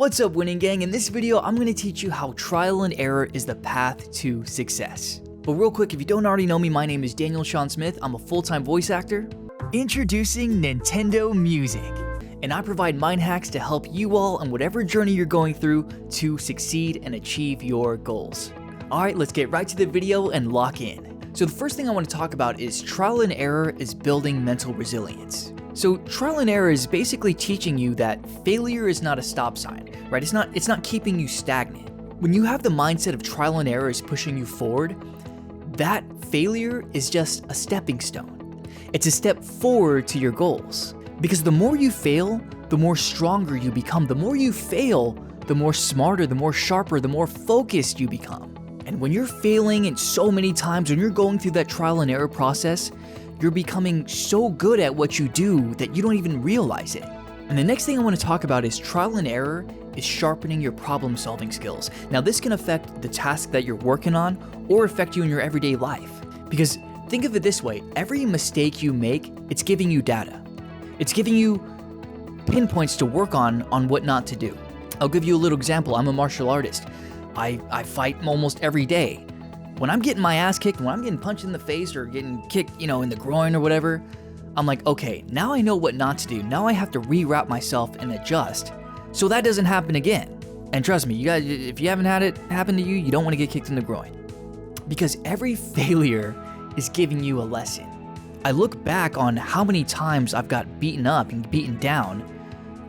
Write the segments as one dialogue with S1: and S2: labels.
S1: What's up, winning gang? In this video, I'm going to teach you how trial and error is the path to success. But real quick, if you don't already know me, my name is Daniel Sean Smith. I'm a full-time voice actor. Introducing Nintendo Music. And I provide mind hacks to help you all on whatever journey you're going through to succeed and achieve your goals. Alright, let's get right to the video and lock in. So the first thing I want to talk about is trial and error is building mental resilience. So trial and error is basically teaching you that failure is not a stop sign, right? It's not keeping you stagnant. When you have the mindset of trial and error is pushing you forward, that failure is just a stepping stone. It's a step forward to your goals. Because the more you fail, the more stronger you become. The more you fail, the more smarter, the more sharper, the more focused you become. And when you're failing and so many times, when you're going through that trial and error process, you're becoming so good at what you do that you don't even realize it. And the next thing I want to talk about is trial and error is sharpening your problem solving skills. Now this can affect the task that you're working on or affect you in your everyday life. Because think of it this way, every mistake you make, it's giving you data. It's giving you pinpoints to work on what not to do. I'll give you a little example. I'm a martial artist. I fight almost every day. When I'm getting my ass kicked, when I'm getting punched in the face or getting kicked, in the groin or whatever, I'm like, okay, now I know what not to do. Now I have to reroute myself and adjust so that doesn't happen again. And trust me, you guys, if you haven't had it happen to you, you don't want to get kicked in the groin. Because every failure is giving you a lesson. I look back on how many times I've got beaten up and beaten down,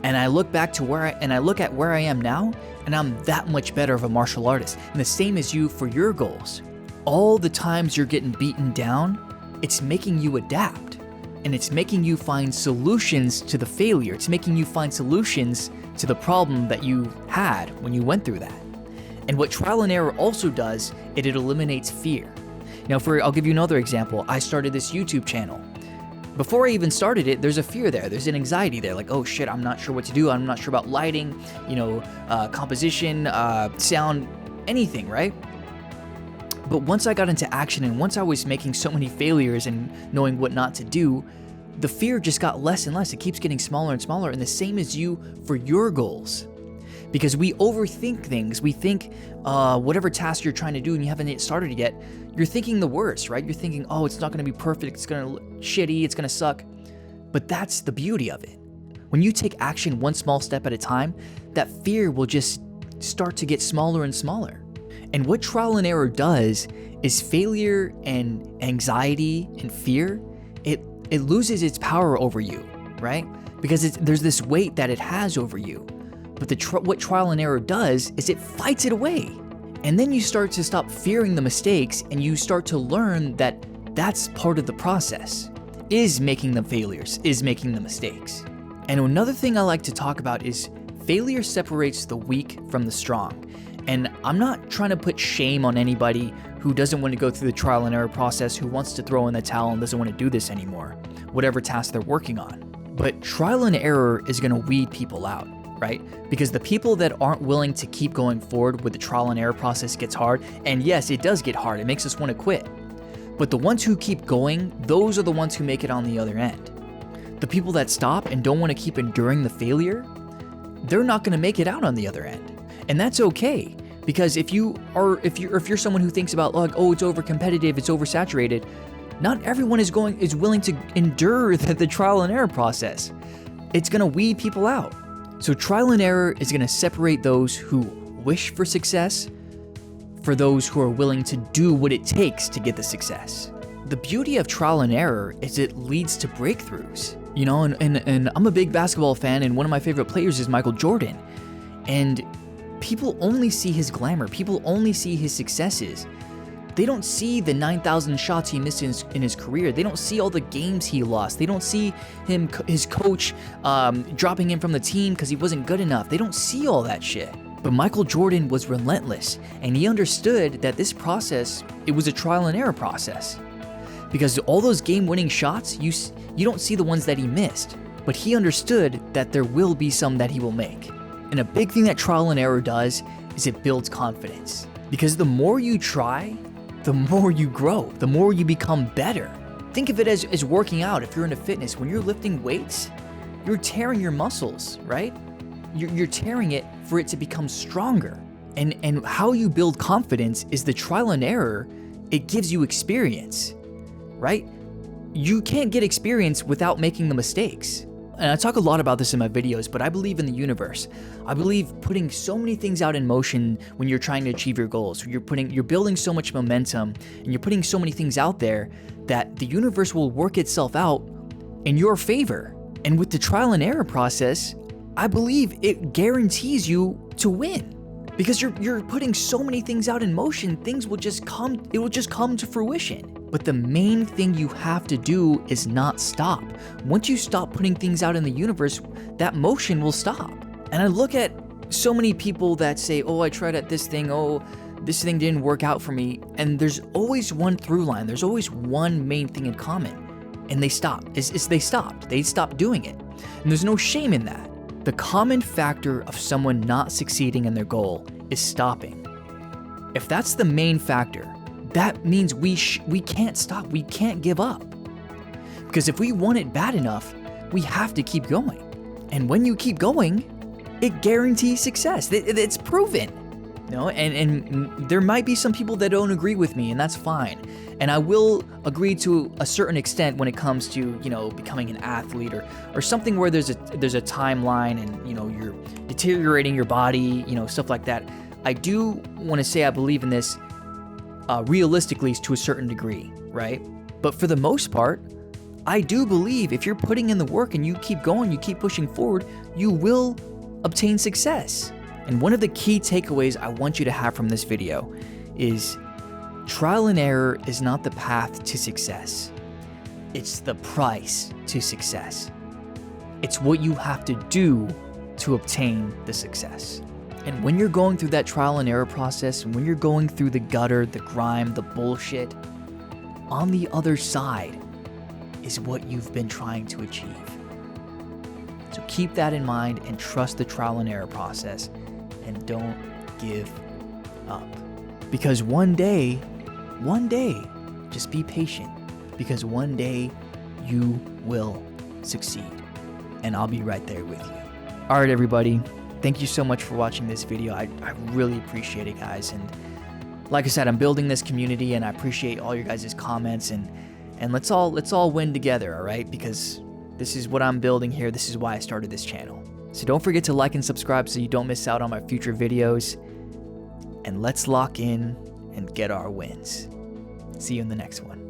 S1: and I look back to I look at where I am now, and I'm that much better of a martial artist. And the same as you for your goals. All the times you're getting beaten down, it's making you adapt. And it's making you find solutions to the failure. It's making you find solutions to the problem that you had when you went through that. And what trial and error also does, it eliminates fear. Now, I'll give you another example. I started this YouTube channel. Before I even started it, there's a fear there. There's an anxiety there. Like, oh shit, I'm not sure what to do. I'm not sure about lighting, composition, sound, anything, right? But once I got into action and once I was making so many failures and knowing what not to do, the fear just got less and less. It keeps getting smaller and smaller. And the same as you for your goals. Because we overthink things. We think whatever task you're trying to do and you haven't started yet, you're thinking the worst, right? You're thinking, oh, it's not going to be perfect. It's going to look shitty. It's going to suck. But that's the beauty of it. When you take action one small step at a time, that fear will just start to get smaller and smaller. And what trial and error does is failure and anxiety and fear, it loses its power over you, right? Because there's this weight that it has over you. But what trial and error does is it fights it away. And then you start to stop fearing the mistakes and you start to learn that that's part of the process, is making the failures, is making the mistakes. And another thing I like to talk about is failure separates the weak from the strong. And I'm not trying to put shame on anybody who doesn't want to go through the trial and error process, who wants to throw in the towel and doesn't want to do this anymore, whatever task they're working on. But trial and error is going to weed people out. Right? Because the people that aren't willing to keep going forward with the trial and error process gets hard. And yes, it does get hard. It makes us want to quit. But the ones who keep going, those are the ones who make it on the other end. The people that stop and don't want to keep enduring the failure, they're not going to make it out on the other end. And that's okay. Because if you're someone who thinks about like, oh, it's over competitive, it's oversaturated, not everyone is willing to endure the trial and error process. It's going to weed people out. So trial and error is going to separate those who wish for success for those who are willing to do what it takes to get the success. The beauty of trial and error is it leads to breakthroughs. And I'm a big basketball fan, and one of my favorite players is Michael Jordan. And people only see his glamour. People only see his successes. They don't see the 9,000 shots he missed in his career. They don't see all the games he lost. They don't see his coach dropping him from the team because he wasn't good enough. They don't see all that shit. But Michael Jordan was relentless, and he understood that this process, it was a trial and error process. Because all those game-winning shots, you don't see the ones that he missed, but he understood that there will be some that he will make. And a big thing that trial and error does is it builds confidence. Because the more you try, the more you grow, the more you become better. Think of it as working out. If you're into fitness, when you're lifting weights, you're tearing your muscles, right? you're tearing it for it to become stronger. And how you build confidence is the trial and error. It gives you experience, right? You can't get experience without making the mistakes. And I talk a lot about this in my videos, but I believe in the universe. I believe putting so many things out in motion when you're trying to achieve your goals. You're building so much momentum and you're putting so many things out there that the universe will work itself out in your favor. And with the trial and error process, I believe it guarantees you to win. Because you're putting so many things out in motion, things will just come, it will just come to fruition. But the main thing you have to do is not stop. Once you stop putting things out in the universe, that motion will stop. And I look at so many people that say, oh, I tried at this thing, oh, this thing didn't work out for me. And there's always one through line, there's always one main thing in common. And they stopped. They stopped doing it. And there's no shame in that. The common factor of someone not succeeding in their goal is stopping. If that's the main factor, that means we can't stop. We can't give up. Because if we want it bad enough, we have to keep going. And when you keep going, it guarantees success. It's proven. You know, and there might be some people that don't agree with me, and that's fine. And I will agree to a certain extent when it comes to, you know, becoming an athlete or something where there's a timeline and, you know, you're deteriorating your body, you know, stuff like that. I do want to say I believe in this realistically to a certain degree, right? But for the most part, I do believe if you're putting in the work and you keep going, you keep pushing forward, you will obtain success. And one of the key takeaways I want you to have from this video is trial and error is not the path to success. It's the price to success. It's what you have to do to obtain the success. And when you're going through that trial and error process, and when you're going through the gutter, the grime, the bullshit, on the other side is what you've been trying to achieve. So keep that in mind and trust the trial and error process. And don't give up. Because one day, just be patient. Because one day you will succeed. And I'll be right there with you. All right, everybody. Thank you so much for watching this video. I really appreciate it, guys. And like I said, I'm building this community and I appreciate all your guys' comments and let's all win together, all right? Because this is what I'm building here. This is why I started this channel. So don't forget to like and subscribe so you don't miss out on my future videos. And let's lock in and get our wins. See you in the next one.